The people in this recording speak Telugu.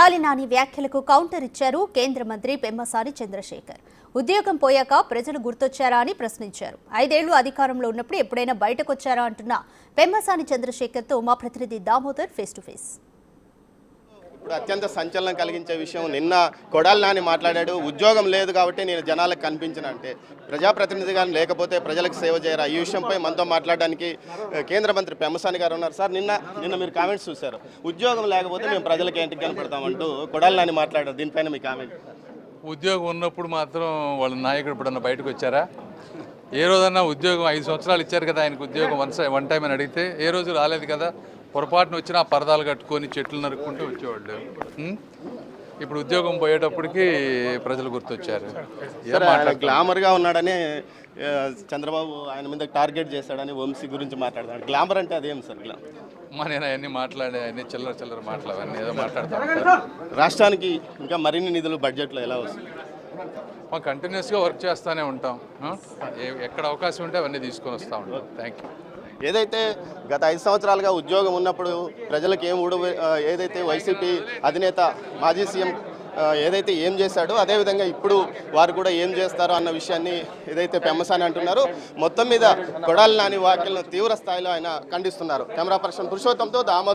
కొడాలి నాని వ్యాఖ్యలకు కౌంటర్ ఇచ్చారు కేంద్ర మంత్రి పెమ్మసాని చంద్రశేఖర్. ఉద్యోగం పోయాక ప్రజలు గుర్తొచ్చారా అని ప్రశ్నించారు. 5 ఏళ్లు అధికారంలో ఉన్నప్పుడు ఎప్పుడైనా బయటకొచ్చారా అంటున్న పెమ్మసాని చంద్రశేఖర్తో మా ప్రతినిధి దామోదర్ ఫేస్ టు ఫేస్. ఇప్పుడు అత్యంత సంచలనం కలిగించే విషయం, నిన్న కొడాలి నాని మాట్లాడాడు, ఉద్యోగం లేదు కాబట్టి నేను జనాలకు కనిపించిన అంటే ప్రజాప్రతినిధిగా లేకపోతే ప్రజలకు సేవ చేయరా. ఈ విషయంపై మనతో మాట్లాడడానికి కేంద్ర మంత్రి పెమ్మసాని గారు ఉన్నారు. సార్, నిన్న మీరు కామెంట్స్ చూశారు, ఉద్యోగం లేకపోతే మేము ప్రజలకు ఏంటికి కనపడతామంటూ కొడాలి నాని మాట్లాడారు. దీనిపైన మీ కామెంట్? ఉద్యోగం ఉన్నప్పుడు మాత్రం వాళ్ళ నాయకుడు ఇప్పుడన్నా బయటకు వచ్చారా? ఏ రోజన్నా ఉద్యోగం 5 సంవత్సరాలు ఇచ్చారు కదా ఆయనకు ఉద్యోగం వన్ టైం అని అడిగితే ఏ రోజు రాలేదు కదా. పొరపాటున వచ్చినా పరదాలు కట్టుకొని చెట్లు నరుక్కుంటూ వచ్చేవాళ్ళు. ఇప్పుడు ఉద్యోగం పోయేటప్పటికి ప్రజలు గుర్తొచ్చారు. గ్లామర్గా ఉన్నాడని చంద్రబాబు ఆయన మీద టార్గెట్ చేశాడని వంశీ గురించి మాట్లాడతాడు. గ్లామర్ అంటే అదేం సార్? నేను అవన్నీ మాట్లాడే అన్ని చిల్లర మాటలు అవన్నీ ఏదో మాట్లాడతాను. రాష్ట్రానికి ఇంకా మరిన్ని నిధులు బడ్జెట్లో ఎలా వస్తుంది? మాకు కంటిన్యూస్గా వర్క్ చేస్తూనే ఉంటాం. ఎక్కడ అవకాశం ఉంటే అవన్నీ తీసుకొని వస్తూ ఉంటాం. Thank you. ఏదైతే గత 5 సంవత్సరాలుగా ఉద్యోగం ఉన్నప్పుడు ప్రజలకు ఏదైతే వైసీపీ అధినేత మాజీ సీఎం ఏదైతే ఏం చేశాడో అదేవిధంగా ఇప్పుడు వారు కూడా ఏం చేస్తారో అన్న విషయాన్ని ఏదైతే పెమ్మసాని అంటున్నారు. మొత్తం మీద కొడాలి నాని వ్యాఖ్యలను తీవ్ర స్థాయిలో ఆయన ఖండిస్తున్నారు. కెమెరా పర్సన్ పురుషోత్తంతో దామోదర్.